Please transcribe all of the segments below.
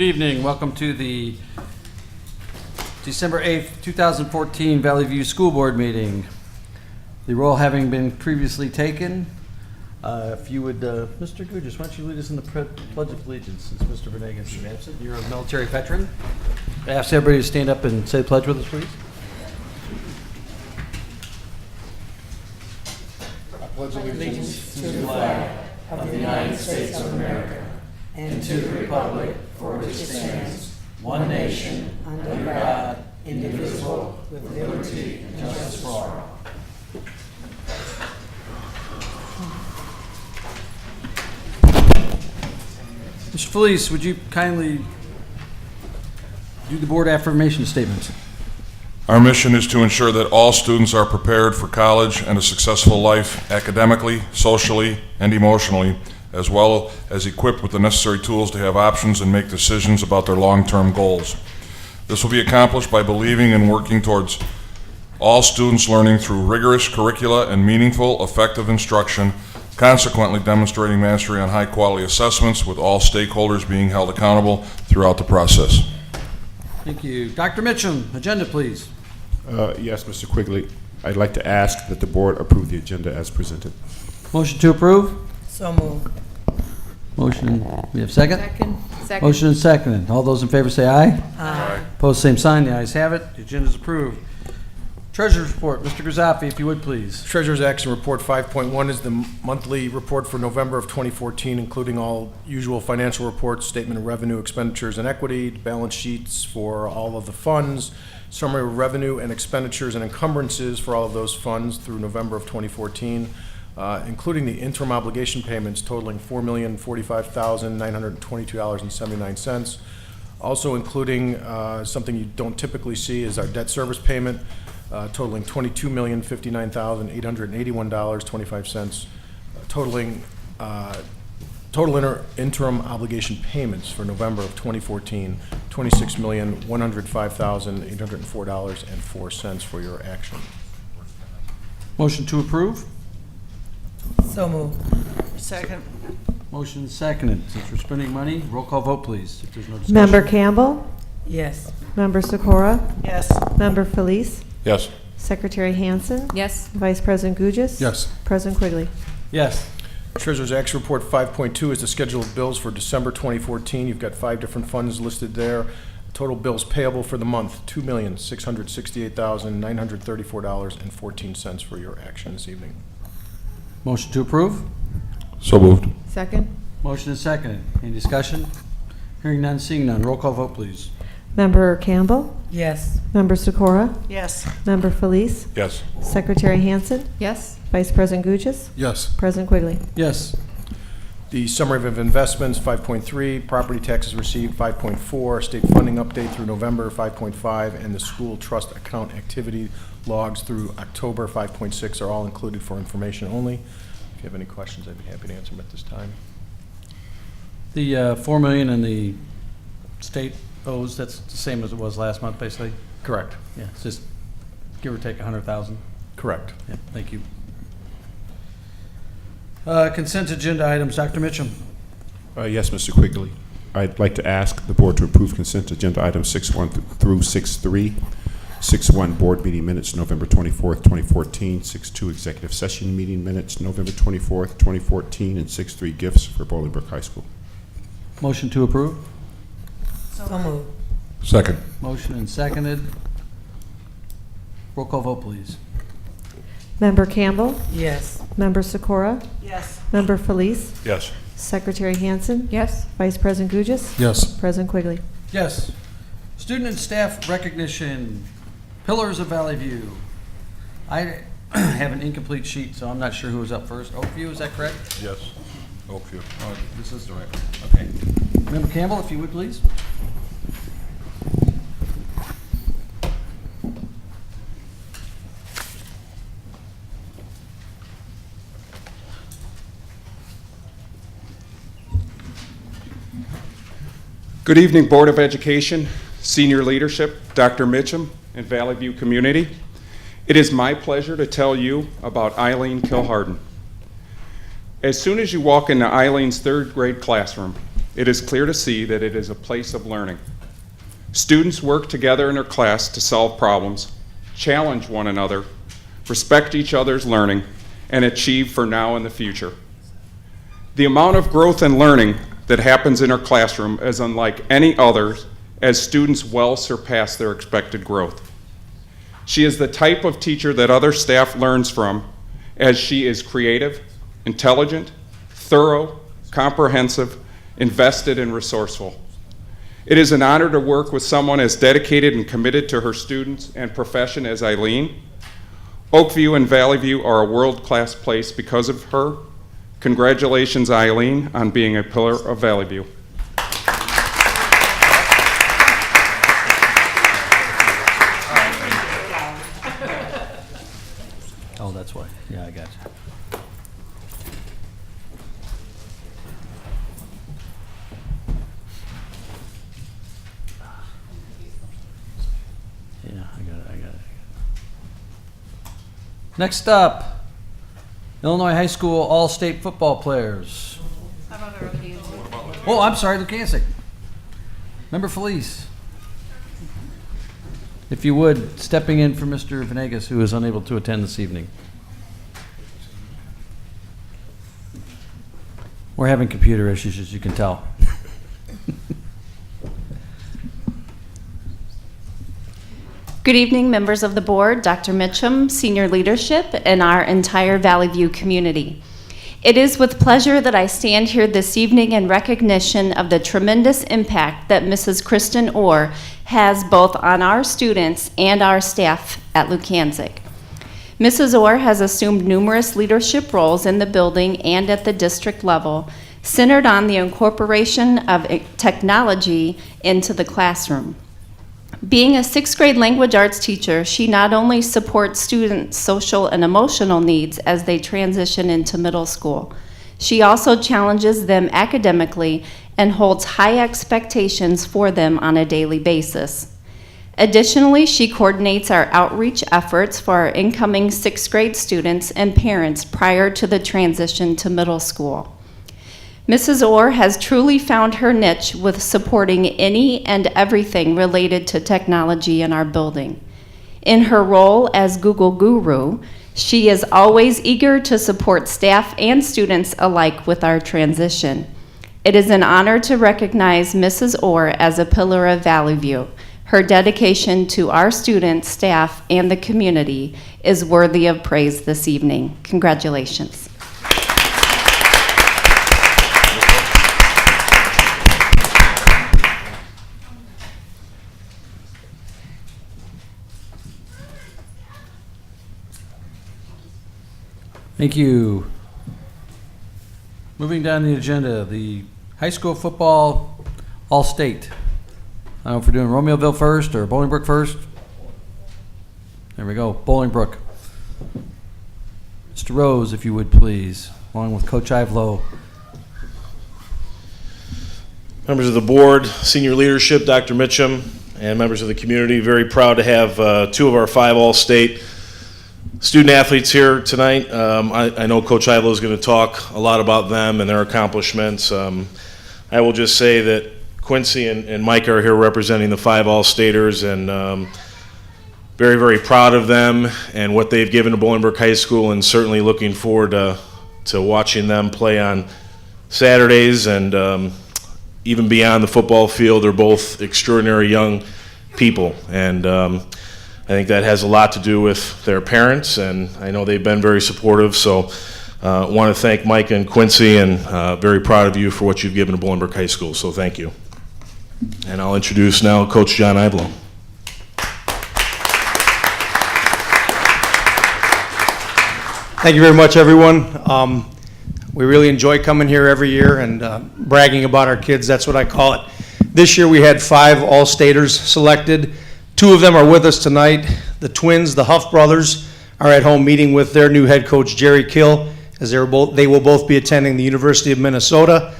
Good evening. Welcome to the December 8th, 2014 Valley View School Board meeting. The roll having been previously taken, if you would, Mr. Gugis, why don't you lead us in the Pledge of Allegiance since Mr. Venegas is absent. You're a military veteran. I ask everybody to stand up and say the pledge with us, please. I pledge allegiance to the flag of the United States of America and to the republic for which it stands, one nation, under God, indivisible, with liberty and justice for all. Mr. Felice, would you kindly do the board affirmation statements? Our mission is to ensure that all students are prepared for college and a successful life academically, socially, and emotionally, as well as equipped with the necessary tools to have options and make decisions about their long-term goals. This will be accomplished by believing and working towards all students learning through rigorous curricula and meaningful, effective instruction, consequently demonstrating mastery on high-quality assessments with all stakeholders being held accountable throughout the process. Thank you. Dr. Mitchum, agenda please. Yes, Mr. Quigley. I'd like to ask that the board approve the agenda as presented. Motion to approve? So moved. Motion, we have second? Second. Motion and seconded. All those in favor say aye. Aye. Opposed, same sign. The ayes have it. The agenda is approved. Treasurer's report. Mr. Grizzaffi, if you would, please. Treasurer's Action Report 5.1 is the monthly report for November of 2014, including all usual financial reports, statement of revenue, expenditures, and equity, balance sheets for all of the funds, summary of revenue and expenditures and encumbrances for all of those funds through November of 2014, including the interim obligation payments totaling $4,045,922.79. Also including something you don't typically see is our debt service payment, totaling $22,059,881.25, totaling total interim obligation payments for November of 2014, $26,105,804.04 for your action. Motion to approve? So moved. Second. Motion seconded. Since we're spending money, roll call vote, please, if there's no discussion. Member Campbell, Yes. Member Sikora, Yes. Member Felice, Yes. Secretary Hansen, Yes. Vice President Gugis. Yes. President Quigley. Yes. Treasurer's Action Report 5.2 is the schedule of bills for December 2014. You've got 5 different funds listed there. Total bills payable for the month, $2,668,934.14 for your action this evening. Motion to approve? So moved. Second. Motion is seconded. Any discussion? Hearing none, seeing none. Roll call vote, please. Member Campbell, Yes. Member Sikora, Yes. Member Felice, Yes. Secretary Hansen, Yes. Vice President Gugis, Yes. President Quigley. Yes. The summary of investments, 5.3, property taxes received, 5.4, state funding update through November, 5.5, and the school trust account activity logs through October, 5.6, are all included for information only. If you have any questions, I'd be happy to answer them at this time. The $4 million in the state owes, that's the same as it was last month, basically? Correct. Yeah, it's just give or take 100,000. Correct. Yeah, thank you. Consent agenda items. Dr. Mitchum. Yes, Mr. Quigley. I'd like to ask the board to approve consent agenda items 6.1 through 6.3. 6.1 board meeting minutes, November 24th, 2014. 6.2 executive session meeting minutes, November 24th, 2014. And 6.3 gifts for Bolingbrook High School. Motion to approve? So moved. Second. Motion and seconded. Roll call vote, please. Member Campbell, Yes. Member Sikora, Yes. Member Felice, Yes. Secretary Hansen, Yes. Vice President Gugis, Yes. President Quigley. Yes. Student and staff recognition, Pillars of Valley View. I have an incomplete sheet, so I'm not sure who was up first. Oakview, is that correct? Yes. Oakview. Oh, this is the right one. Okay. Member Campbell, if you would, please. Good evening, Board of Education, senior leadership, Dr. Mitchum, and Valley View community. It is my pleasure to tell you about Eileen Kilharden. As soon as you walk into Eileen's third grade classroom, it is clear to see that it is a place of learning. Students work together in their class to solve problems, challenge one another, respect each other's learning, and achieve for now and the future. The amount of growth and learning that happens in our classroom is unlike any other, as students well surpass their expected growth. She is the type of teacher that other staff learns from, as she is creative, intelligent, thorough, comprehensive, invested, and resourceful. It is an honor to work with someone as dedicated and committed to her students and profession as Eileen. Oakview and Valley View are a world-class place because of her. Congratulations, Eileen, on being a pillar of Valley View. Oh, that's why. Yeah, I got you. Yeah, I got it. Next up, Illinois High School All-State football players. Oh, I'm sorry, Lukancic. Member Felice. If you would, stepping in for Mr. Venegas, who is unable to attend this evening. We're having computer issues, as you can tell. Good evening, members of the board, Dr. Mitchum, senior leadership, and our entire Valley View community. It is with pleasure that I stand here this evening in recognition of the tremendous impact that Mrs. Kristen Orr has both on our students and our staff at Lukancic. Mrs. Orr has assumed numerous leadership roles in the building and at the district level, centered on the incorporation of technology into the classroom. Being a sixth grade language arts teacher, she not only supports students' social and emotional needs as they transition into middle school, she also challenges them academically and holds high expectations for them on a daily basis. Additionally, she coordinates our outreach efforts for our incoming sixth grade students and parents prior to the transition to middle school. Mrs. Orr has truly found her niche with supporting any and everything related to technology in our building. In her role as Google Guru, she is always eager to support staff and students alike with our transition. It is an honor to recognize Mrs. Orr as a pillar of Valley View. Her dedication to our students, staff, and the community is worthy of praise this evening. Congratulations. Thank you. Moving down the agenda, the high school football all-state. I don't know if we're doing Romeoville first or Bolingbrook first. There we go, Bolingbrook. Mr. Rose, if you would please, along with Coach Ivelo. Members of the board, senior leadership, Dr. Mitchum, and members of the community, very proud to have two of our 5 all-state student athletes here tonight. I know Coach Ivelo is going to talk a lot about them and their accomplishments. I will just say that Quincy and Mike are here representing the 5 all-staters, and very, very proud of them and what they've given to Bolingbrook High School, and certainly looking forward to watching them play on Saturdays and even beyond the football field. They're both extraordinary young people, and I think that has a lot to do with their parents, and I know they've been very supportive. So I want to thank Mike and Quincy, and very proud of you for what you've given to Bolingbrook High School. So thank you. And I'll introduce now Coach John Ivelo. Thank you very much, everyone. We really enjoy coming here every year and bragging about our kids. That's what I call it. This year we had 5 all-staters selected. 2 of them are with us tonight. The twins, the Huff brothers, are at home meeting with their new head coach, Jerry Kill, as they will both be attending the University of Minnesota.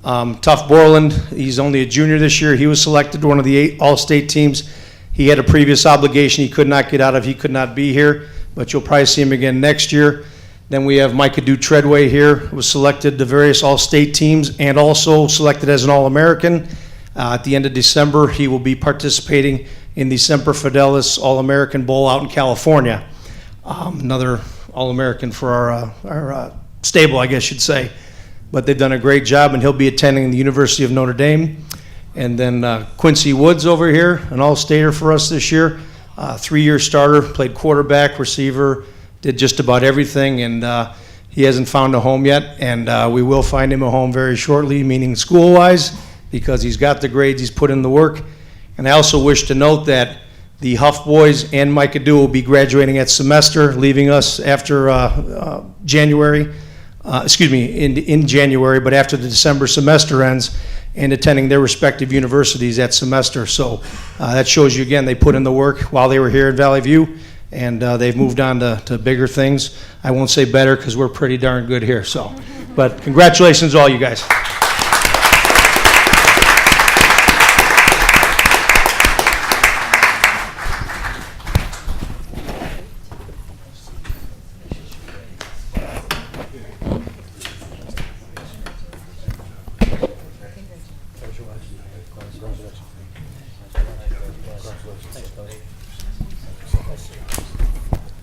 Tuff Borland, he's only a junior this year. He was selected to one of the 8 all-state teams. He had a previous obligation he could not get out of. He could not be here, but you'll probably see him again next year. Then we have Micah Dew Treadway here, who was selected to various all-state teams and also selected as an All-American. At the end of December, he will be participating in the Semper Fidelis All-American Bowl out in California. Another All-American for our stable, I guess you'd say. But they've done a great job, and he'll be attending the University of Notre Dame. And then Quincy Woods over here, an All-Stater for us this year. 3-year starter, played quarterback, receiver, did just about everything, and he hasn't found a home yet, and we will find him a home very shortly, meaning school-wise, because he's got the grades, he's put in the work. And I also wish to note that the Huff boys and Micah Dew will be graduating at semester, leaving us after January, in January, but after the December semester ends, and attending their respective universities at semester. So that shows you, again, they put in the work while they were here at Valley View, and they've moved on to bigger things. I won't say better because we're pretty darn good here. So, but congratulations all you guys.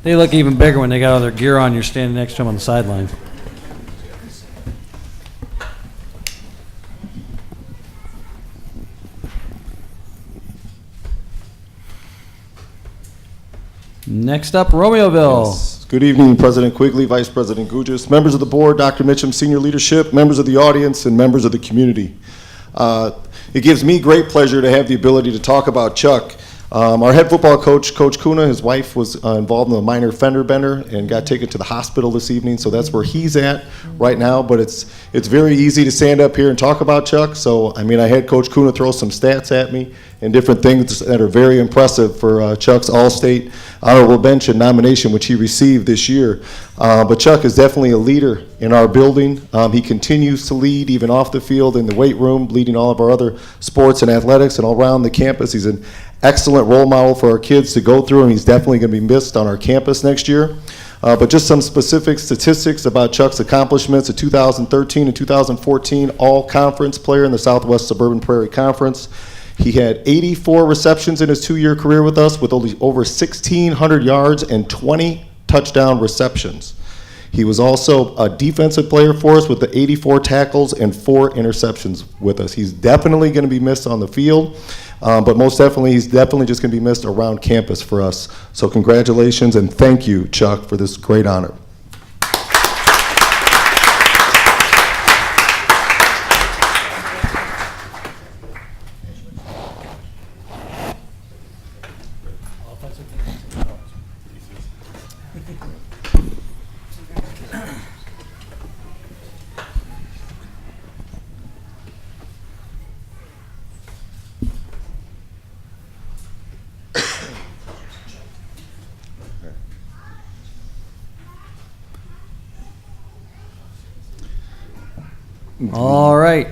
They look even bigger when they got all their gear on. You're standing next to them on the sideline. Next up, Romeoville. Good evening, President Quigley, Vice President Gugis, members of the board, Dr. Mitchum, senior leadership, members of the audience, and members of the community. It gives me great pleasure to have the ability to talk about Chuck. Our head football coach, Coach Kuna, his wife was involved in a minor fender bender and got taken to the hospital this evening, so that's where he's at right now. But it's very easy to stand up here and talk about Chuck. So, I mean, I had Coach Kuna throw some stats at me and different things that are very impressive for Chuck's All-State Honorable Mention nomination, which he received this year. But Chuck is definitely a leader in our building. He continues to lead even off the field in the weight room, leading all of our other sports and athletics and all around the campus. He's an excellent role model for our kids to go through, and he's definitely going to be missed on our campus next year. But just some specific statistics about Chuck's accomplishments: in 2013 and 2014, all-conference player in the Southwest Suburban Prairie Conference. He had 84 receptions in his 2-year career with us, with only over 1,600 yards and 20 touchdown receptions. He was also a defensive player for us with the 84 tackles and 4 interceptions with us. He's definitely going to be missed on the field, but most definitely, he's definitely just going to be missed around campus for us. So congratulations and thank you, Chuck, for this great honor. All right.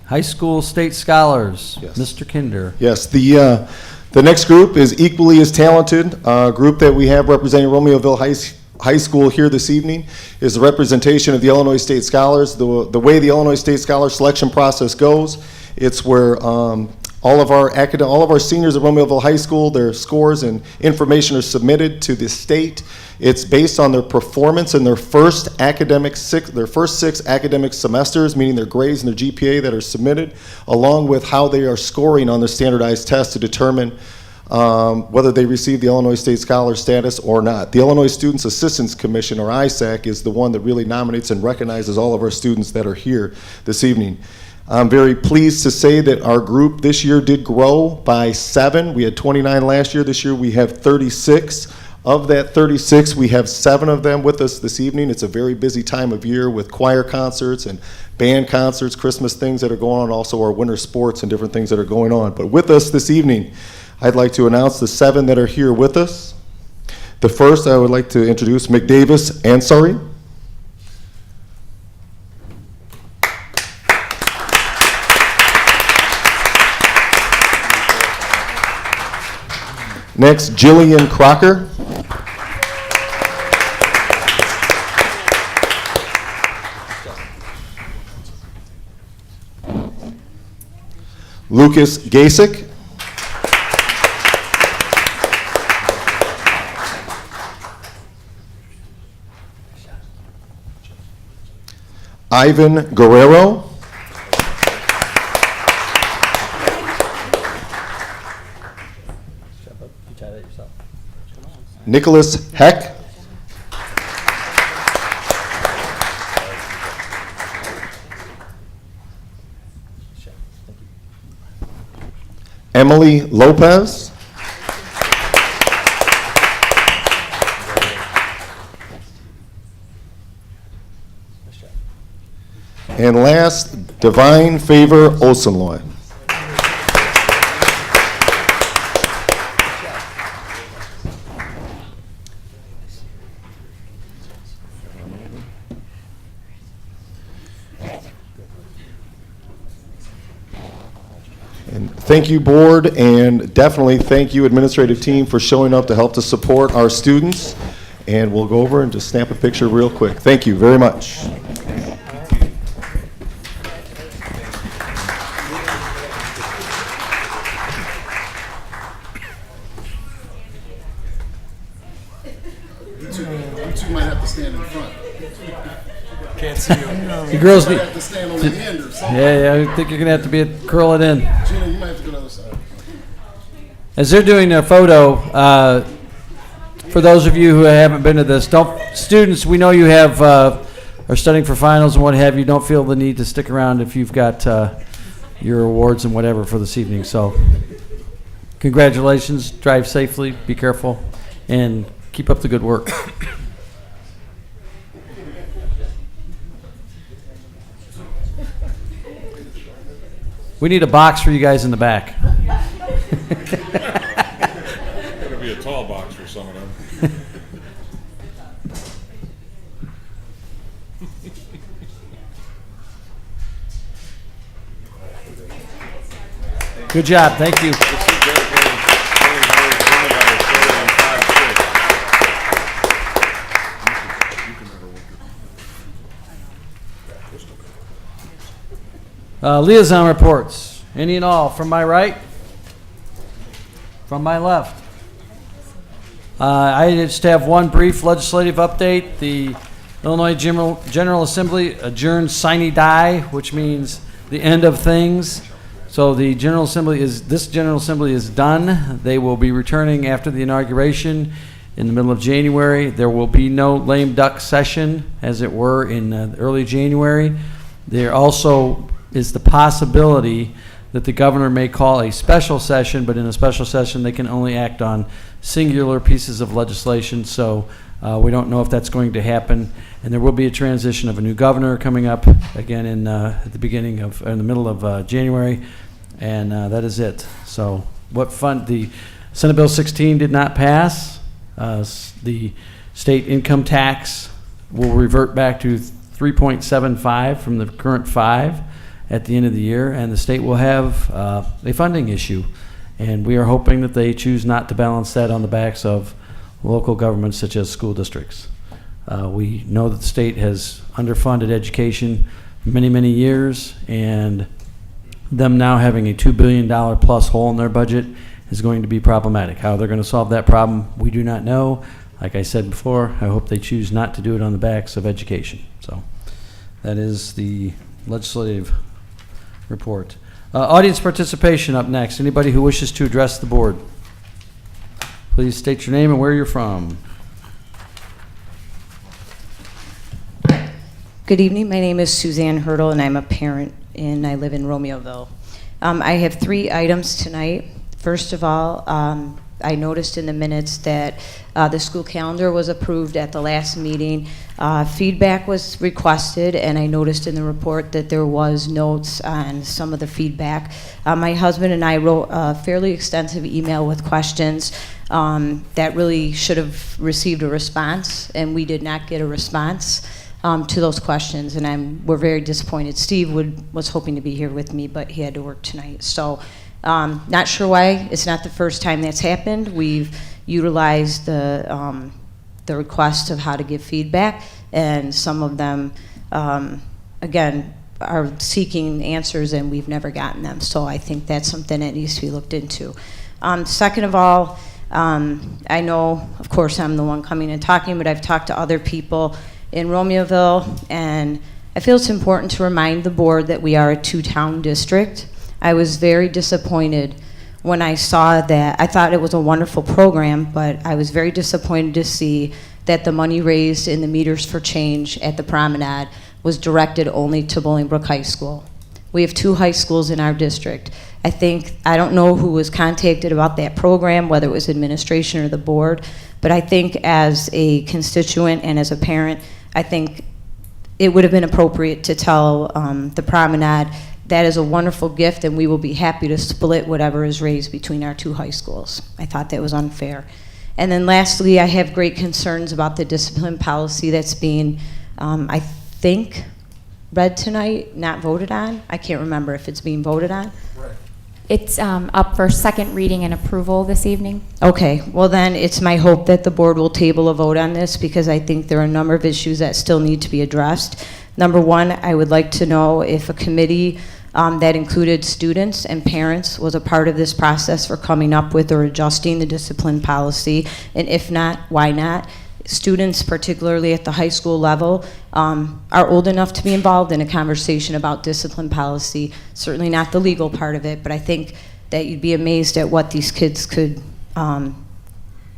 High school state scholars. Yes. Mr. Kinder. Yes, the next group is equally as talented. Group that we have representing Romeoville High School here this evening is the representation of the Illinois State Scholars. The way the Illinois State Scholar selection process goes, it's where all of our seniors at Romeoville High School, their scores and information are submitted to the state. It's based on their performance in their first 6 academic semesters, meaning their grades and their GPA that are submitted, along with how they are scoring on their standardized tests to determine whether they receive the Illinois State Scholar status or not. The Illinois Students Assistance Commission, or ISAC, is the one that really nominates and recognizes all of our students that are here this evening. I'm very pleased to say that our group this year did grow by 7. We had 29 last year. This year we have 36. Of that 36, we have 7 of them with us this evening. It's a very busy time of year with choir concerts and band concerts, Christmas things that are going on, also our winter sports and different things that are going on. But with us this evening, I'd like to announce the 7 that are here with us. The first, I would like to introduce McDavis Ansari. Next, Jillian Crocker. Lucas Gasik. Ivan Guerrero. Nicholas Heck. Emily Lopez. And last, Divine Favor Osenloy. And thank you, board, and definitely thank you, administrative team, for showing up to help to support our students. And we'll go over and just snap a picture real quick. Thank you very much. You two might have to stand in front. Can't see you. You girls You need, might have to stand on the end or something. yeah, I think you're gonna have to curl it in. Gina, you might have to go to the other side. As they're doing their photo, for those of you who haven't been to this, students, we know you have, are studying for finals and what have you, don't feel the need to stick around if you've got your awards and whatever for this evening. So congratulations, drive safely, be careful, and keep up the good work. We need a box for you guys in the back. It'll be a tall box for some of them. Good job, thank you. Liaison reports, any and all, from my right, from my left. I just have one brief legislative update. The Illinois General Assembly adjourned sine die, which means the end of things. So the this General Assembly is done. They will be returning after the inauguration in the middle of January. There will be no lame duck session, as it were, in early January. There also is the possibility that the governor may call a special session, but in a special session they can only act on singular pieces of legislation, so we don't know if that's going to happen. And there will be a transition of a new governor coming up again in at the beginning of, in the middle of January, and that is it. So what fun, the Senate Bill 16 did not pass. The state income tax will revert back to 3.75 from the current 5 at the end of the year, and the state will have a funding issue. And we are hoping that they choose not to balance that on the backs of local governments such as school districts. We know that the state has underfunded education for many, many years, and them now having a $2 billion plus hole in their budget is going to be problematic. How they're going to solve that problem, we do not know. Like I said before, I hope they choose not to do it on the backs of education. So that is the legislative report. Audience participation up next. Anybody who wishes to address the board, please state your name and where you're from. Good evening. My name is Suzanne Hurdle, and I'm a parent, and I live in Romeoville. I have 3 items tonight. First of all, I noticed in the minutes that the school calendar was approved at the last meeting. Feedback was requested, and I noticed in the report that there was notes on some of the feedback. My husband and I wrote a fairly extensive email with questions that really should have received a response, and we did not get a response to those questions, and we're very disappointed. Steve was hoping to be here with me, but he had to work tonight. So not sure why. It's not the first time that's happened. We've utilized the request of how to give feedback, and some of them, again, are seeking answers and we've never gotten them. So I think that's something that needs to be looked into. Second of all, I know, of course, I'm the one coming and talking, but I've talked to other people in Romeoville, and I feel it's important to remind the board that we are a two-town district. I was very disappointed when I saw that. I thought it was a wonderful program, but I was very disappointed to see that the money raised in the Meters for Change at the Promenade was directed only to Bolingbrook High School. We have 2 high schools in our district. I don't know who was contacted about that program, whether it was administration or the board, but I think as a constituent and as a parent, I think it would have been appropriate to tell the Promenade that is a wonderful gift and we will be happy to split whatever is raised between our 2 high schools. I thought that was unfair. And then lastly, I have great concerns about the discipline policy that's being, I think, read tonight, not voted on. I can't remember if it's being voted on. It's up for second reading and approval this evening. Okay, well then it's my hope that the board will table a vote on this because I think there are a number of issues that still need to be addressed. Number one, I would like to know if a committee that included students and parents was a part of this process for coming up with or adjusting the discipline policy, and if not, why not? Students, particularly at the high school level, are old enough to be involved in a conversation about discipline policy, certainly not the legal part of it, but I think that you'd be amazed at what these kids could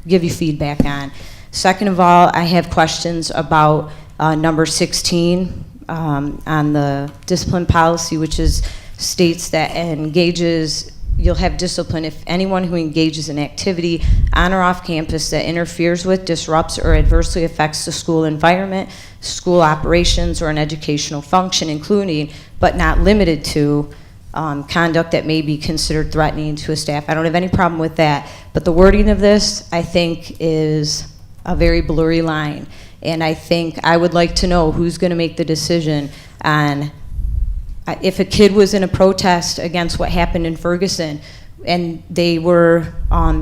give you feedback on. Second of all, I have questions about number 16 on the discipline policy, which states that you'll have discipline if anyone who engages in activity on or off campus that interferes with, disrupts, or adversely affects the school environment, school operations, or an educational function, including but not limited to conduct that may be considered threatening to a staff. I don't have any problem with that, but the wording of this, I think, is a very blurry line. And I think I would like to know who's going to make the decision on if a kid was in a protest against what happened in Ferguson and they were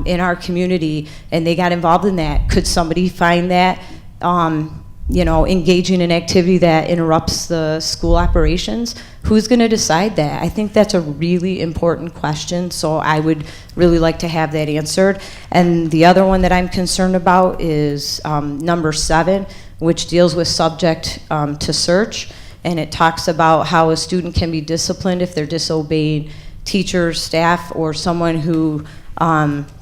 in our community and they got involved in that, could somebody find that engaging in activity that interrupts the school operations? Who's going to decide that? I think that's a really important question, so I would really like to have that answered. And the other one that I'm concerned about is number 7, which deals with subject to search. And it talks about how a student can be disciplined if they're disobeying teachers, staff, or someone who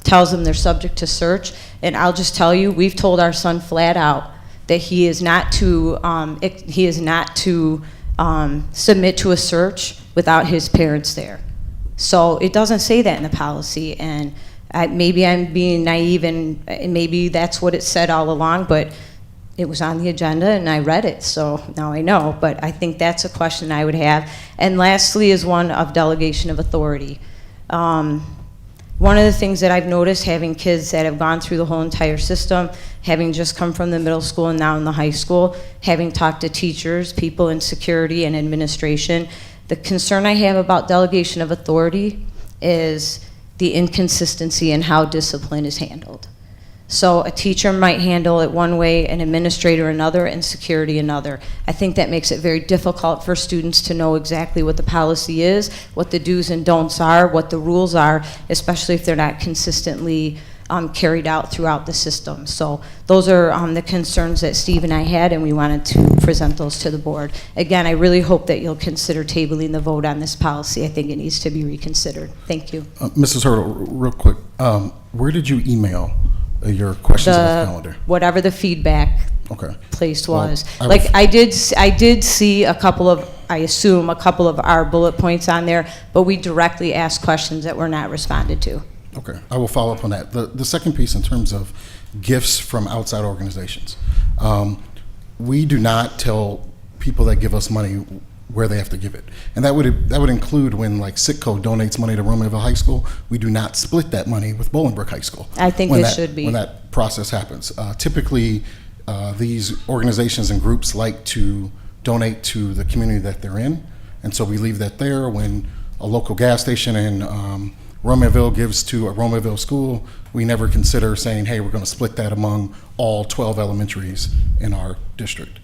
tells them they're subject to search. And I'll just tell you, we've told our son flat out that he is not to submit to a search without his parents there. So it doesn't say that in the policy, and maybe I'm being naive, and maybe that's what it said all along, but it was on the agenda and I read it, so now I know. But I think that's a question I would have. And lastly is one of delegation of authority. One of the things that I've noticed, having kids that have gone through the whole entire system, having just come from the middle school and now in the high school, having talked to teachers, people in security and administration, the concern I have about delegation of authority is the inconsistency in how discipline is handled. So a teacher might handle it one way, an administrator another, and security another. I think that makes it very difficult for students to know exactly what the policy is, what the do's and don'ts are, what the rules are, especially if they're not consistently carried out throughout the system. So those are the concerns that Steve and I had, and we wanted to present those to the board. Again, I really hope that you'll consider tabling the vote on this policy. I think it needs to be reconsidered. Thank you. Mrs. Hurdle, real quick, where did you email your questions on the calendar? Whatever the feedback Okay. placed Well, was. I Like will- I did see a couple of our bullet points on there, but we directly asked questions that were not responded to. Okay, I will follow up on that. The second piece in terms of gifts from outside organizations. We do not tell people that give us money where they have to give it. And that would include when like Sitco donates money to Romeoville High School, we do not split that money with Bolingbrook High School. I think when it that- should be. When that process happens. Typically, these organizations and groups like to donate to the community that they're in. And so we leave that there. When a local gas station in Romeoville gives to a Romeoville school, we never consider saying, hey, we're going to split that among all 12 elementaries in our district.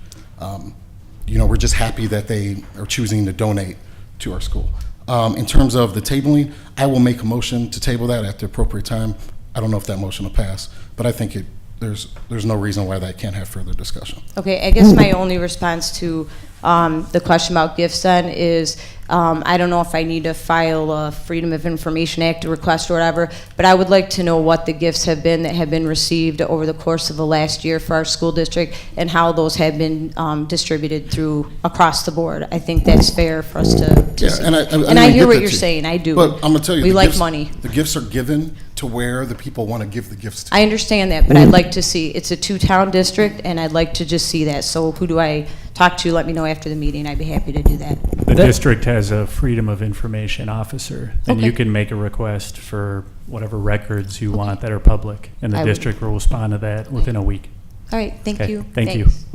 we're just happy that they are choosing to donate to our school. In terms of the tabling, I will make a motion to table that at the appropriate time. I don't know if that motion will pass, but I think there's no reason why that can't have further discussion. Okay, I guess my only response to the question about gifts then is, I don't know if I need to file a Freedom of Information Act request or whatever, but I would like to know what the gifts have been that have been received over the course of the last year for our school district and how those have been distributed through across the board. I think that's fair for us to see. And I hear get what that you're too. saying, I do. But I'm gonna tell you, we the like gifts- money. The gifts are given to where the people want to give the gifts to. I understand that, but I'd like to see, it's a two-town district, and I'd like to just see that. So who do I talk to? Let me know after the meeting. I'd be happy to do that. The district has a Freedom of Information officer, and you Okay. can make a request for whatever records you want that are public, and the I would- district will respond to that within a week. All right, thank Okay, you. thank you. Thanks.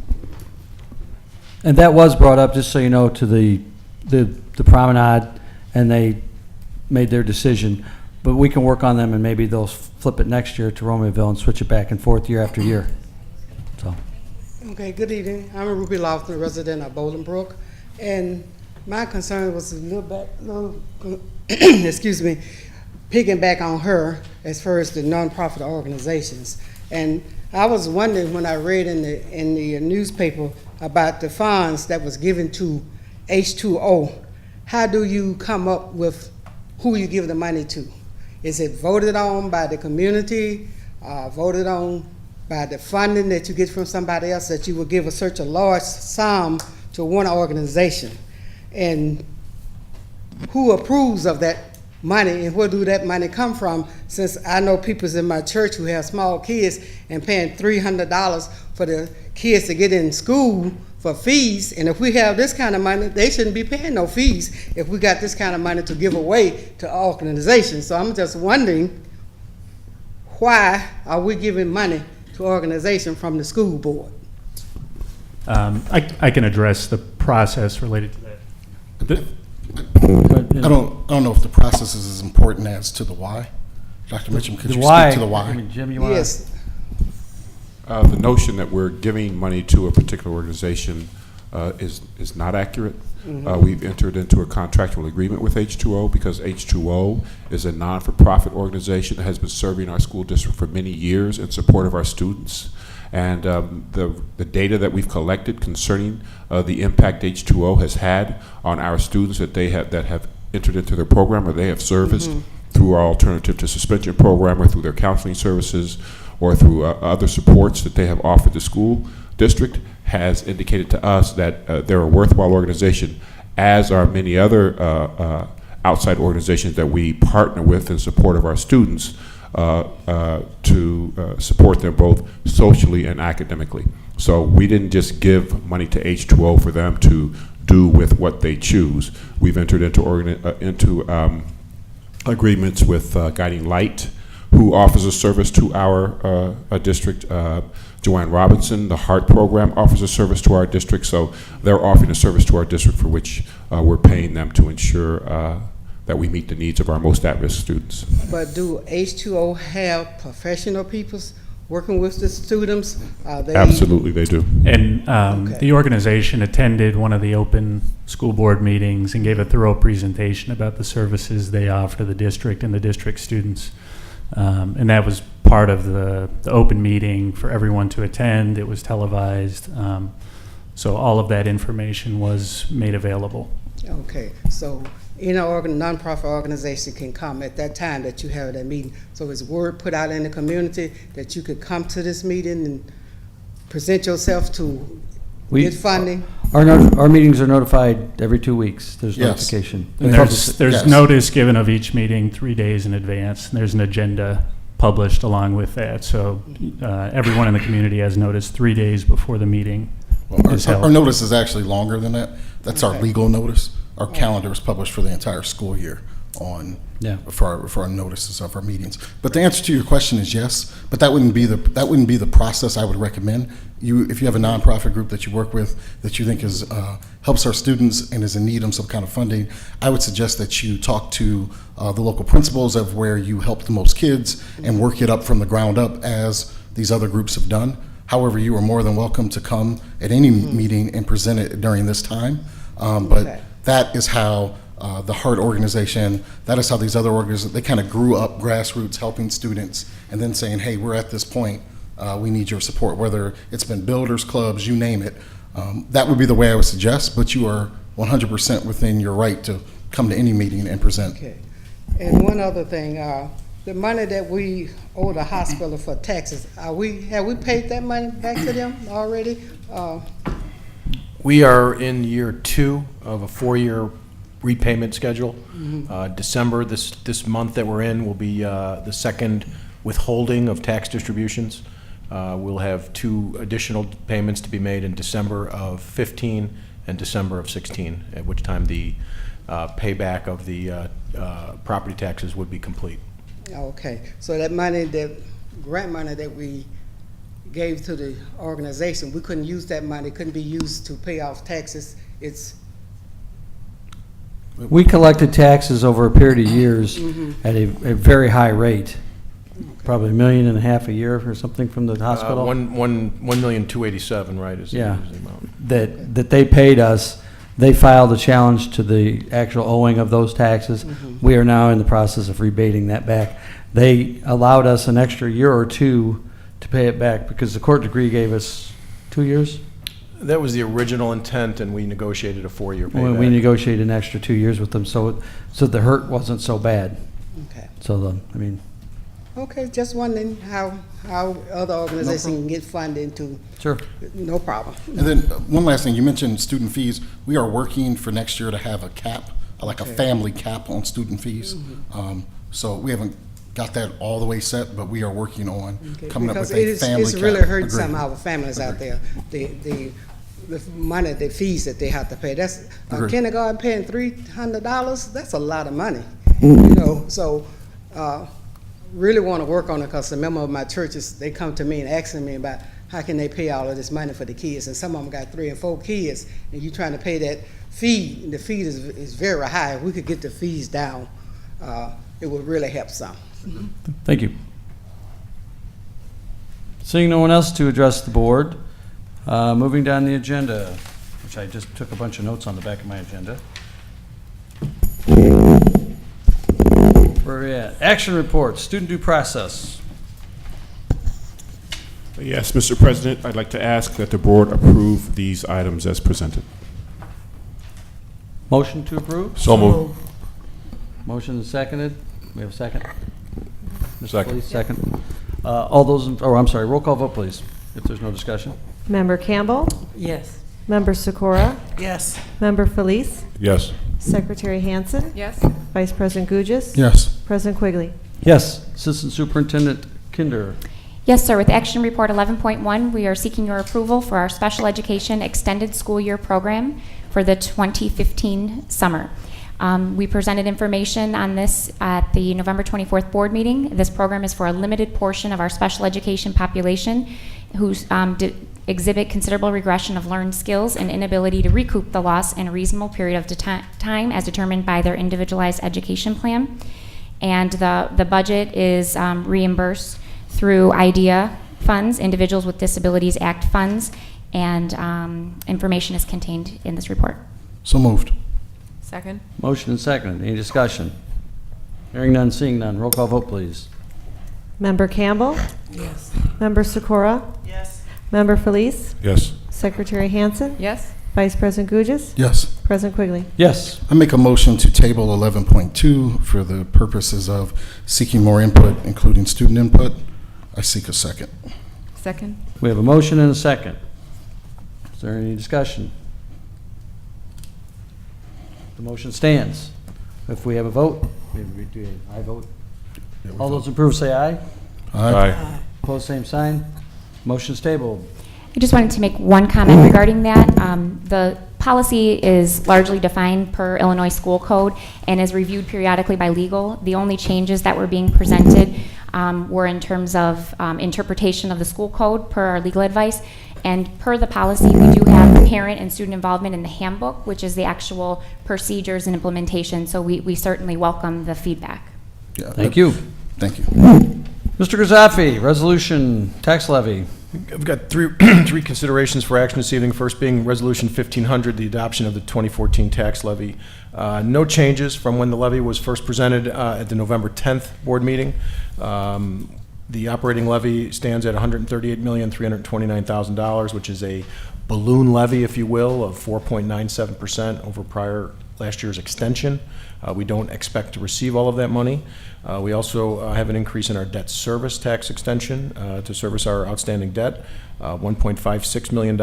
And that was brought up, just so you know, to the promenade, and they made their decision. But we can work on them, and maybe they'll flip it next year to Romeoville and switch it back and forth year after year. So, Okay, good evening. I'm Ruby Lofton, a resident of Bolingbrook, and my concern was a little excuse me, picking back on her as far as the nonprofit organizations. And I was wondering when I read in the newspaper about the funds that was given to H2O, how do you come up with who you give the money to? Is it voted on by the community, voted on by the funding that you get from somebody else, that you will give such a large sum to one organization? And who approves of that money, and where do that money come from? Since I know people in my church who have small kids and paying $300 for the kids to get in school for fees, and if we have this kind of money, they shouldn't be paying no fees if we got this kind of money to give away to organizations. So I'm just wondering, why are we giving money to organization from the school board? I can address the process related to that. I don't know if the process is as important as to the why. Dr. Mitchum, could you speak to the why? I mean, Jim, you want to? Yes. The notion that we're giving money to a particular organization is not accurate. We've entered into a contractual agreement with H2O because H2O is a non-for-profit organization that has been serving our school district for many years in support of our students. And the data that we've collected concerning the impact H2O has had on our students that have entered into their program or they have serviced through our alternative to suspension program or through their counseling services or through other supports that they have offered the school district has indicated to us that they're a worthwhile organization, as are many other outside organizations that we partner with in support of our students to support them both socially and academically. So we didn't just give money to H2O for them to do with what they choose. We've entered into agreements with Guiding Light, who offers a service to our district. Joanne Robinson, the HEART program, offers a service to our district. So they're offering a service to our district for which we're paying them to ensure that we meet the needs of our most at-risk students. But do H2O have professional people working with the students? Absolutely, they do. And Okay. the organization attended one of the open school board meetings and gave a thorough presentation about the services they offer to the district and the district students. And that was part of the open meeting for everyone to attend. It was televised. So all of that information was made available. Okay, so nonprofit organization can come at that time that you have that meeting. So is word put out in the community that you could come to this meeting and present yourself to get funding? Our meetings are notified every 2 weeks. There's Yes. notification. And there's Yes. notice given of each meeting 3 days in advance. And there's an agenda published along with that. So everyone in the community has notice 3 days before the meeting is held. Our notice is actually longer than that. That's our Okay. legal notice. Our calendar is published for the entire school year for our notices of our meetings. But the answer to your question is yes. But that wouldn't be the process I would recommend. If you have a nonprofit group that you work with that you think helps our students and is in need of some kind of funding, I would suggest that you talk to the local principals of where you help the most kids and work it up from the ground up as these other groups have done. However, you are more than welcome to come at any meeting and present it during this time. But that is how the Heart organization, that is how these other organizations, they kind of grew up grassroots helping students and then saying, hey, we're at this point, we need your support, whether it's been builders clubs, you name it. That would be the way I would suggest, but you are 100% within your right to come to any meeting and present. Okay. And one other thing, the money that we owe the hospital for taxes, have we paid that money back to them already? We are in year 2 of a 4-year repayment schedule. December, this month that we're in, will be the second withholding of tax distributions. We'll have 2 additional payments to be made in December of 15 and December of 16, at which time the payback of the property taxes would be complete. Okay, so that money, that grant money that we gave to the organization, we couldn't use that money, couldn't be used to pay off taxes. We collected taxes over a period of years at a very high rate, probably $1.5 million a year or something from the hospital. $1,287,000, right? Is the amount. That they paid us. They filed a challenge to the actual owing of those taxes. We are now in the process of rebating that back. They allowed us an extra year or 2 to pay it back because the court decree gave us 2 years. That was the original intent, and we negotiated a 4-year payback. We negotiated an extra 2 years with them, so the hurt wasn't so bad. Okay. So Okay, just wondering how other organizations can get funding to. Sure. No problem. And then one last thing, you mentioned student fees. We are working for next year to have a cap, like a family cap on student fees. So we haven't got that all the way set, but we are working on coming up with a family cap. It's really hurting some agreement. of our families out there. The money, the fees that they have to pay. That's kindergarten paying $300. That's a lot of money. So really want to work on it, because a member of my churches, they come to me and asking me about how can they pay all of this money for the kids, and some of them got 3 and 4 kids, and you trying to pay that fee, and the fee is very high. If we could get the fees down, it would really help some. Thank you. Seeing no one else to address the board, moving down the agenda, which I just took a bunch of notes on the back of my agenda. Where are we at? Action reports, student due process. Yes, Mr. President, I'd like to ask that the board approve these items as presented. Motion to approve? So moved. Motion is seconded. We have a second? Second. Please, second. All those, I'm sorry, roll call vote, please, if there's no discussion. Member Campbell? Yes. Member Sikora? Yes. Member Felice? Yes. Secretary Hansen? Yes. Vice President Gugis? Yes. President Quigley? Yes. Assistant Superintendent Kinder. Yes, sir. With Action Report 11.1, we are seeking your approval for our special education extended school year program for the 2015 summer. We presented information on this at the November 24th board meeting. This program is for a limited portion of our special education population who exhibit considerable regression of learned skills and inability to recoup the loss in a reasonable period of time as determined by their individualized education plan. And the budget is reimbursed through IDEA funds, Individuals with Disabilities Act funds, and information is contained in this report. So moved. Second. Motion and second. Any discussion? Hearing none, seeing none. Roll call vote, please. Member Campbell? Yes. Member Sikora? Yes. Member Felice? Yes. Secretary Hansen? Yes. Vice President Gugis? Yes. President Quigley? Yes. I make a motion to table 11.2 for the purposes of seeking more input, including student input. I seek a second. Second. We have a motion and a second. Is there any discussion? The motion stands. If we have a vote, I vote. All those approve say aye. Aye. Opposed, same sign. Motion's tabled. I just wanted to make one comment regarding that. The policy is largely defined per Illinois School Code and is reviewed periodically by legal. The only changes that were being presented were in terms of interpretation of the school code per our legal advice. And per the policy, we do have parent and student involvement in the handbook, which is the actual procedures and implementation. So we certainly welcome the feedback. Yeah, Thank you. Thank you. Mr. Grizafi, resolution tax levy. I've got three three considerations for action this evening. First being Resolution 1500, the adoption of the 2014 tax levy. No changes from when the levy was first presented at the November 10th board meeting. The operating levy stands at $138,329,000, which is a balloon levy, if you will, of 4.97% over last year's extension. We don't expect to receive all of that money. We also have an increase in our debt service tax extension to service our outstanding debt, $1.56 million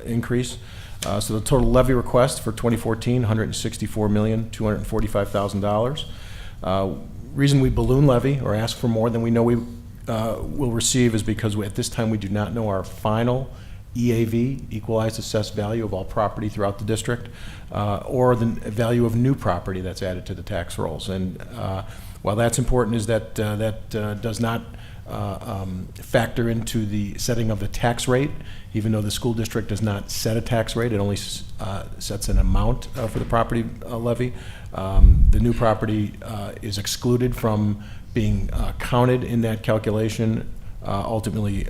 increase. So the total levy request for 2014, $164,245,000. Reason we balloon levy or ask for more than we know we will receive is because at this time we do not know our final EAV, equalized assessed value of all property throughout the district, or the value of new property that's added to the tax rolls. And while that's important, is that does not factor into the setting of the tax rate. Even though the school district does not set a tax rate, it only sets an amount for the property levy. The new property is excluded from being counted in that calculation, ultimately,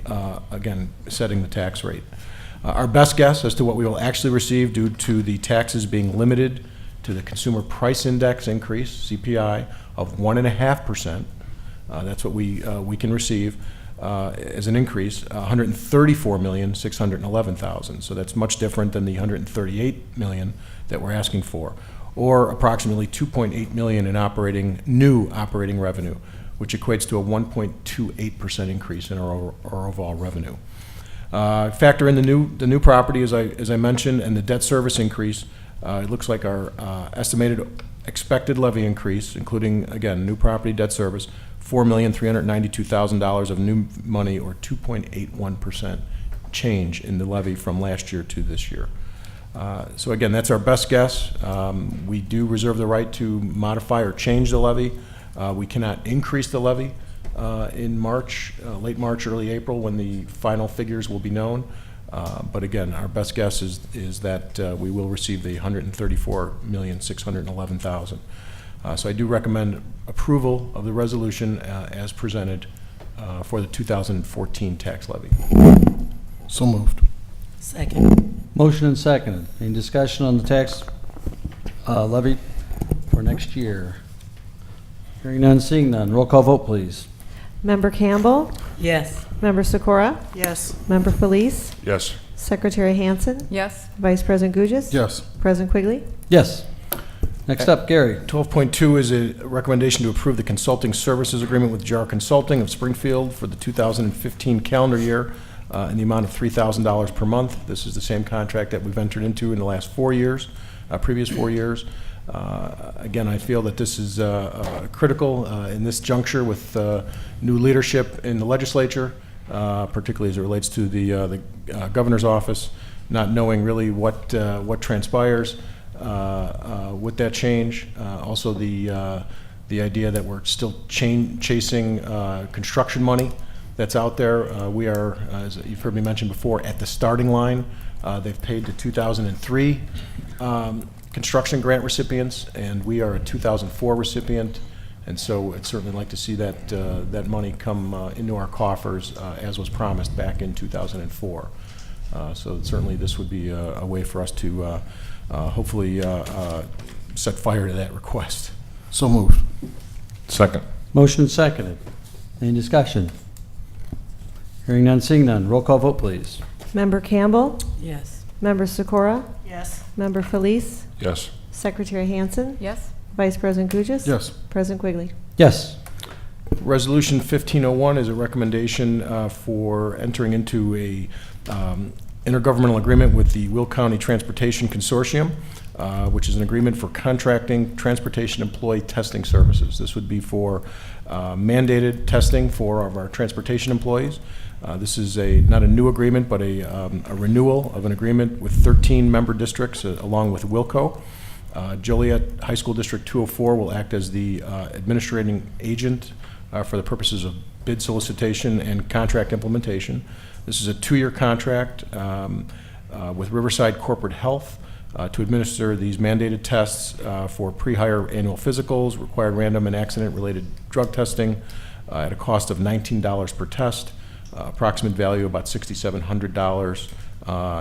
again, setting the tax rate. Our best guess as to what we will actually receive due to the taxes being limited to the Consumer Price Index increase, CPI, of 1.5%. That's what we can receive as an increase, $134,611,000. So that's much different than the $138 million that we're asking for, or approximately $2.8 million in new operating revenue, which equates to a 1.28% increase in our overall revenue. Factor in the new property, as I mentioned, and the debt service increase. It looks like our estimated expected levy increase, including, again, new property, debt service, $4,392,000 of new money, or 2.81% change in the levy from last year to this year. So again, that's our best guess. We do reserve the right to modify or change the levy. We cannot increase the levy in March, late March, early April, when the final figures will be known. But again, our best guess is that we will receive the $134,611,000. So I do recommend approval of the resolution as presented for the 2014 tax levy. So moved. Second. Motion and seconded. Any discussion on the tax levy for next year? Hearing none, seeing none. Roll call vote, please. Member Campbell, Yes. Member Sikora, Yes. Member Felice, Yes. Secretary Hansen, Yes. Vice President Gugis, Yes. President Quigley. Yes. Next up, Gary. 12.2 is a recommendation to approve the consulting services agreement with JAR Consulting of Springfield for the 2015 calendar year in the amount of $3,000 per month. This is the same contract that we've entered into in the last 4 years, previous 4 years. Again, I feel that this is critical in this juncture with new leadership in the legislature, particularly as it relates to the governor's office, not knowing really what transpires with that change. Also, the idea that we're still chasing construction money that's out there. We are, as you've heard me mention before, at the starting line. They've paid to 2003 construction grant recipients, and we are a 2004 recipient, and so I'd certainly like to see that that money come into our coffers as was promised back in 2004. So certainly this would be a way for us to hopefully set fire to that request. So moved. Second. Motion seconded. Any discussion? Hearing none, seeing none. Roll call vote, please. Member Campbell, Yes. Member Sikora, Yes. Member Felice, Yes. Secretary Hansen, Yes. Vice President Gugis. Yes. President Quigley. Yes. Resolution 1501 is a recommendation for entering into a intergovernmental agreement with the Will County Transportation Consortium, which is an agreement for contracting transportation employee testing services. This would be for mandated testing for our transportation employees. This is not a new agreement, but a renewal of an agreement with 13 member districts along with Wilco. Joliet High School District 204 will act as the administrating agent for the purposes of bid solicitation and contract implementation. This is a 2-year contract with Riverside Corporate Health to administer these mandated tests for pre-hire annual physicals, required random and accident-related drug testing at a cost of $19 per test. approximate value about $6,700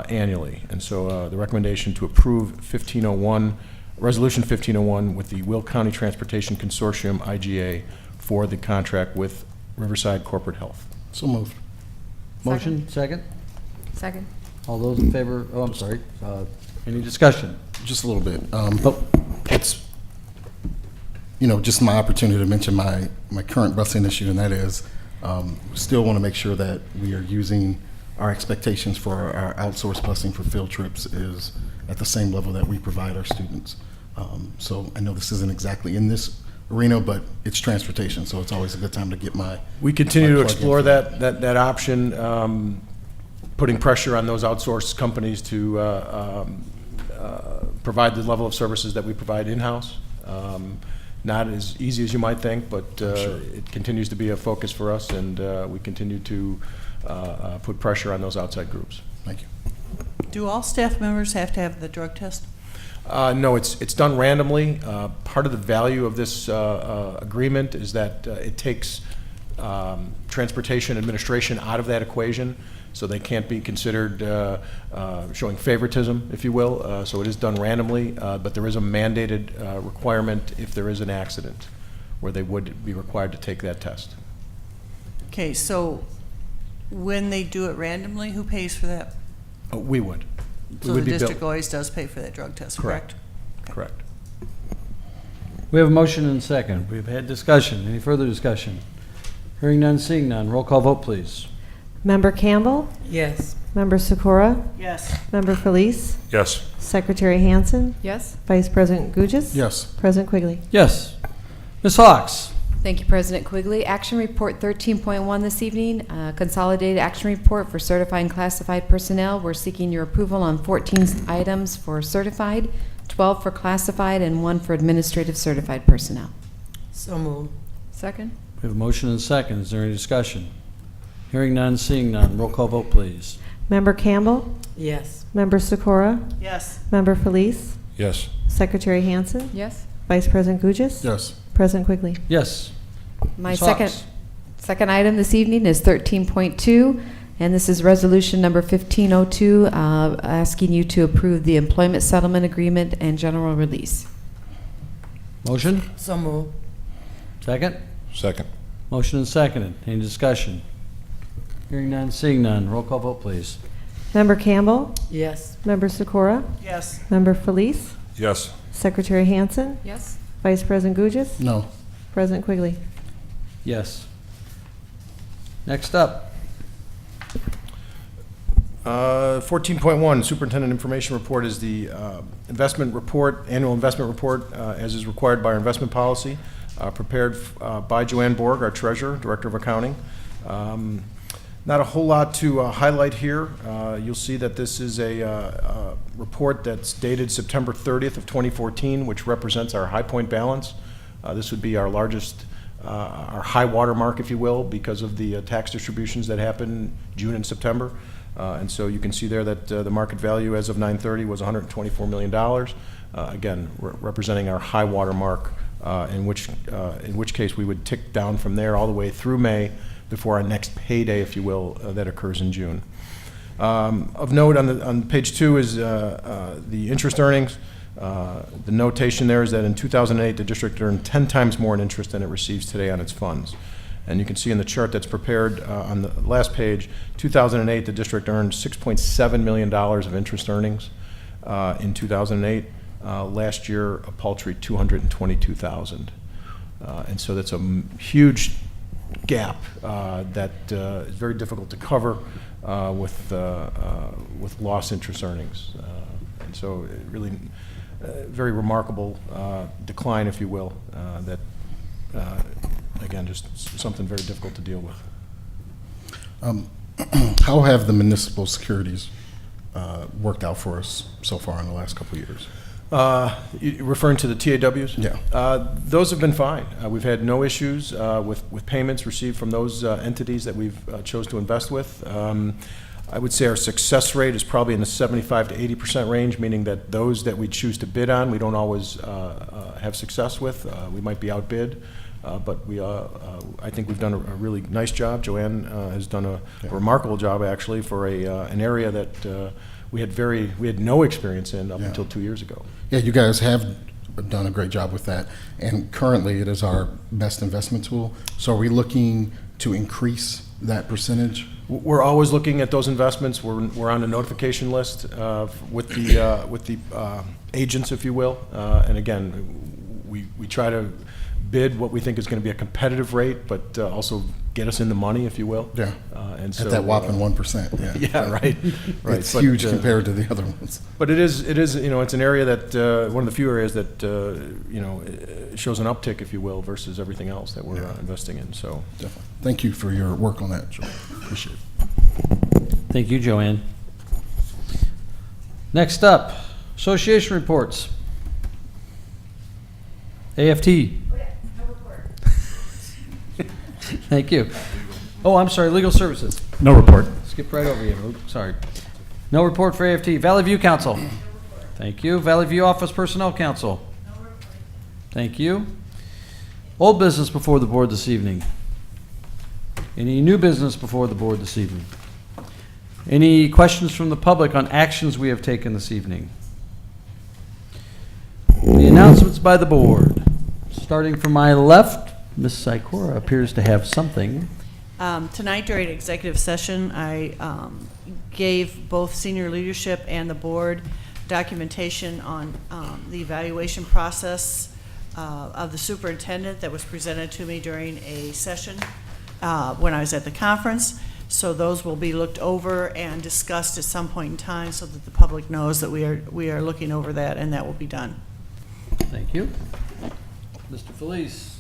annually. And so the recommendation to approve 1501, Resolution 1501 with the Will County Transportation Consortium, IGA, for the contract with Riverside Corporate Health. So moved. Motion, second? Second. All those in favor, oh, I'm sorry, any discussion? Just a little bit. It's, just my opportunity to mention my current busing issue, and that is, still want to make sure that we are using our expectations for our outsourced busing for field trips is at the same level that we provide our students. So I know this isn't exactly in this arena, but it's transportation, so it's always a good time to get my. We continue to plug in explore for that option, putting pressure on those outsourced companies to provide the level of services that we provide in-house. Not as easy as you might think, but it continues to be a focus for us, and we continue to put pressure on those outside groups. Thank you. Do all staff members have to have the drug test? No, it's done randomly. Part of the value of this agreement is that it takes transportation administration out of that equation, so they can't be considered showing favoritism, if you will. So it is done randomly, but there is a mandated requirement if there is an accident where they would be required to take that test. Okay, so when they do it randomly, who pays for that? We would. So the district always does pay for that drug test, correct? Correct. We have a motion and a second. We've had discussion. Any further discussion? Hearing none, seeing none. Roll call vote, please. Member Campbell? Yes. Member Sikora? Yes. Member Felice? Yes. Secretary Hansen? Yes. Vice President Gugis? Yes. President Quigley? Yes. Ms. Hawks? Thank you, President Quigley. Action Report 13.1 this evening, Consolidated Action Report for Certified and Classified Personnel. We're seeking your approval on 14 items for certified, 12 for classified, and 1 for administrative certified personnel. So moved. Second? We have a motion and a second. Is there any discussion? Hearing none, seeing none. Roll call vote, please. Member Campbell? Yes. Member Sikora? Yes. Member Felice? Yes. Secretary Hansen? Yes. Vice President Gugis? Yes. President Quigley? Yes. My Ms. Hawks? second item this evening is 13.2, and this is resolution number 1502, asking you to approve the employment settlement agreement and general release. Motion? So moved. Second? Second. Motion and seconded. Any discussion? Hearing none, seeing none. Roll call vote, please. Member Campbell? Yes. Member Sikora? Yes. Member Felice? Yes. Secretary Hansen? Yes. Vice President Gugis? No. President Quigley? Yes. Next up. 14.1, Superintendent Information Report is the investment report, annual investment report, as is required by our investment policy, prepared by Joanne Borg, our treasurer, director of accounting. Not a whole lot to highlight here. You'll see that this is a report that's dated September 30th of 2014, which represents our high point balance. This would be our largest, our high water mark, if you will, because of the tax distributions that happen June and September. And so you can see there that the market value as of 9/30 was $124 million. Again, representing our high water mark, in which case we would tick down from there all the way through May before our next payday, if you will, that occurs in June. Of note on page 2 is the interest earnings. The notation there is that in 2008, the district earned 10 times more in interest than it receives today on its funds. And you can see in the chart that's prepared on the last page, 2008, the district earned $6.7 million of interest earnings in 2008. Last year, a paltry $222,000. And so that's a huge gap that is very difficult to cover with lost interest earnings. And so it really very remarkable decline, if you will, that again, just something very difficult to deal with. How have the municipal securities worked out for us so far in the last couple of years? Referring to the TAWs? Yeah. Those have been fine. We've had no issues with payments received from those entities that we've chose to invest with. I would say our success rate is probably in the 75 to 80% range, meaning that those that we choose to bid on, we don't always have success with. We might be outbid. But I think we've done a really nice job. Joanne has done a remarkable job, actually, for an area that we had no experience in up until 2 years ago. Yeah, you guys have done a great job with that, and currently it is our best investment tool. So are we looking to increase that percentage? We're always looking at those investments. We're on a notification list with the agents, if you will. And again, we try to bid what we think is going to be a competitive rate, but also get us in the money, if you will. Yeah. And so at that whopping 1%. Yeah, right. Right. It's huge compared to the other ones. But it is it's an area that one of the few areas that shows an uptick, if you will, versus everything else that we're investing in. So definitely. Thank you for your work on that, Joe. Appreciate it. Thank you, Joanne. Next up, association reports. AFT. Thank you. Oh, I'm sorry, legal services. No report. Skip right over you. Oops, sorry. No report for AFT. Valley View Council. Thank you. Valley View Office Personnel Council. Thank you. Old business before the board this evening. Any new business before the board this evening? Any questions from the public on actions we have taken this evening? The announcements by the board. Starting from my left, Ms. Sikora appears to have something. Tonight during executive session, I gave both senior leadership and the board documentation on the evaluation process of the superintendent that was presented to me during a session when I was at the conference. So those will be looked over and discussed at some point in time so that the public knows that we are looking over that, and that will be done. Thank you. Mr. Felice?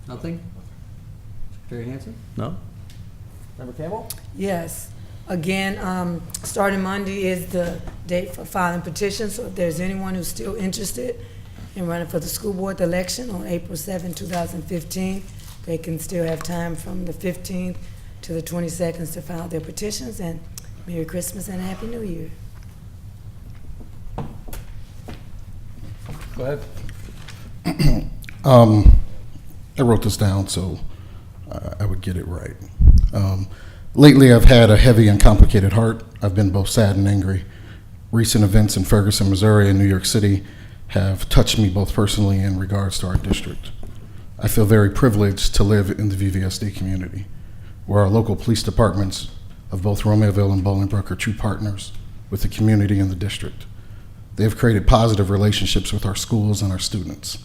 Nothing? Secretary Hansen? No? Member Campbell? Yes. Again, starting Monday is the date for filing petitions, so if there's anyone who's still interested in running for the school board election on April 7, 2015, they can still have time from the 15th to the 22nd to file their petitions, and Merry Christmas and Happy New Year. Go ahead. I wrote this down so I would get it right. Lately, I've had a heavy and complicated heart. I've been both sad and angry. Recent events in Ferguson, Missouri and New York City have touched me both personally in regards to our district. I feel very privileged to live in the VVSD community, where our local police departments of both Romeoville and Bolingbrook are true partners with the community and the district. They have created positive relationships with our schools and our students.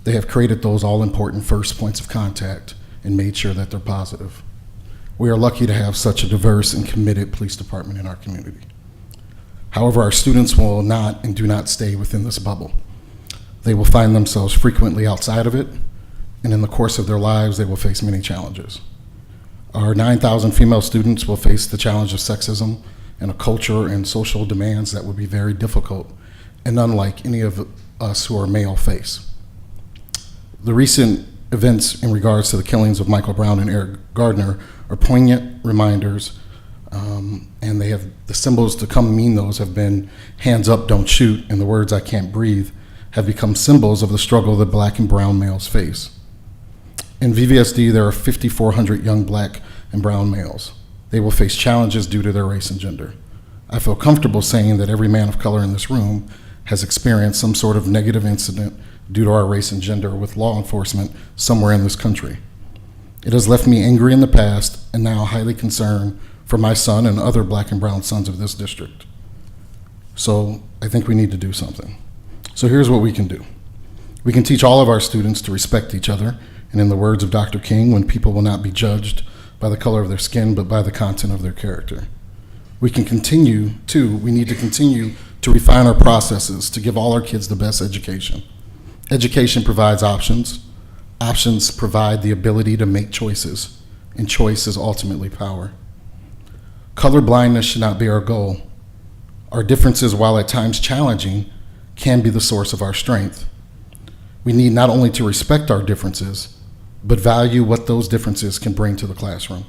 They have created those all-important first points of contact and made sure that they're positive. We are lucky to have such a diverse and committed police department in our community. However, our students will not and do not stay within this bubble. They will find themselves frequently outside of it, and in the course of their lives, they will face many challenges. Our 9,000 female students will face the challenge of sexism and a culture and social demands that would be very difficult and unlike any of us who are male face. The recent events in regards to the killings of Michael Brown and Eric Gardner are poignant reminders, and they have the symbols to come mean those have been hands up, don't shoot, and the words I can't breathe have become symbols of the struggle that black and brown males face. In VVSD, there are 5,400 young black and brown males. They will face challenges due to their race and gender. I feel comfortable saying that every man of color in this room has experienced some sort of negative incident due to our race and gender with law enforcement somewhere in this country. It has left me angry in the past and now highly concerned for my son and other black and brown sons of this district. So I think we need to do something. So here's what we can do. We can teach all of our students to respect each other, and in the words of Dr. King, when people will not be judged by the color of their skin, but by the content of their character. We need to continue to refine our processes to give all our kids the best education. Education provides options. Options provide the ability to make choices, and choice is ultimately power. Color blindness should not be our goal. Our differences, while at times challenging, can be the source of our strength. We need not only to respect our differences, but value what those differences can bring to the classroom.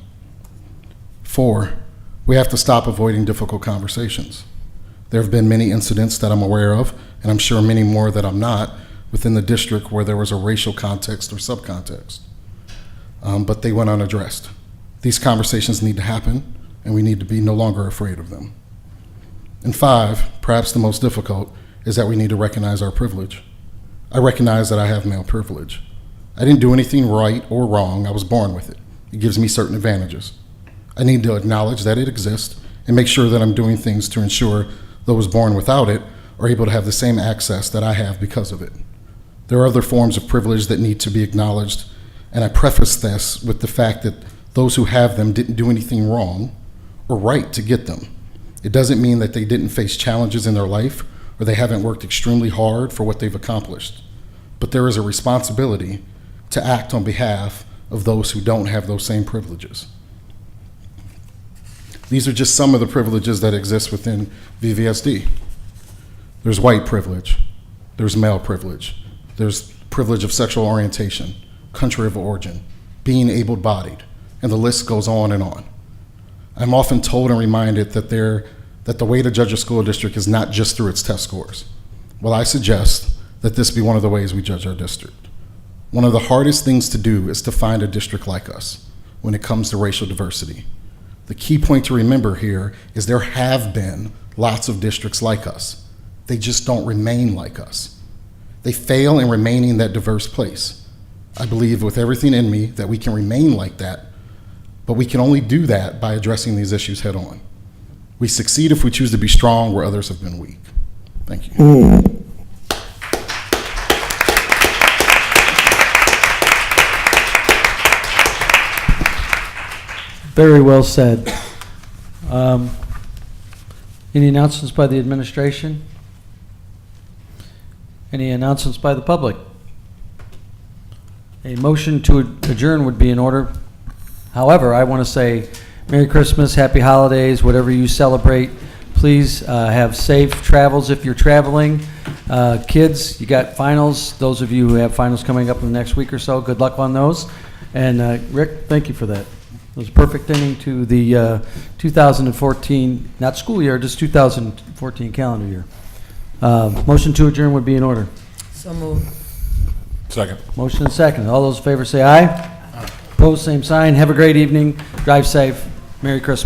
4, we have to stop avoiding difficult conversations. There have been many incidents that I'm aware of, and I'm sure many more that I'm not, within the district where there was a racial context or subcontext, but they went unaddressed. These conversations need to happen, and we need to be no longer afraid of them. And 5, perhaps the most difficult, is that we need to recognize our privilege. I recognize that I have male privilege. I didn't do anything right or wrong. I was born with it. It gives me certain advantages. I need to acknowledge that it exists and make sure that I'm doing things to ensure those born without it are able to have the same access that I have because of it. There are other forms of privilege that need to be acknowledged, and I preface this with the fact that those who have them didn't do anything wrong or right to get them. It doesn't mean that they didn't face challenges in their life or they haven't worked extremely hard for what they've accomplished. But there is a responsibility to act on behalf of those who don't have those same privileges. These are just some of the privileges that exist within VVSD. There's white privilege, there's male privilege, there's privilege of sexual orientation, country of origin, being able-bodied, and the list goes on and on. I'm often told and reminded that the way to judge a school district is not just through its test scores. Well, I suggest that this be one of the ways we judge our district. One of the hardest things to do is to find a district like us when it comes to racial diversity. The key point to remember here is there have been lots of districts like us. They just don't remain like us. They fail in remaining that diverse place. I believe with everything in me that we can remain like that, but we can only do that by addressing these issues head on. We succeed if we choose to be strong where others have been weak. Thank you. Very well said. Any announcements by the administration? Any announcements by the public? A motion to adjourn would be in order. However, I want to say Merry Christmas, Happy Holidays, whatever you celebrate. Please have safe travels if you're traveling. Kids, you got finals. Those of you who have finals coming up in the next week or so, good luck on those. And Rick, thank you for that. It was a perfect ending to the 2014, not school year, just 2014 calendar year. Motion to adjourn would be in order. So moved. Second. Motion and second. All those in favor say aye. Opposed, same sign. Have a great evening. Drive safe. Merry Christmas.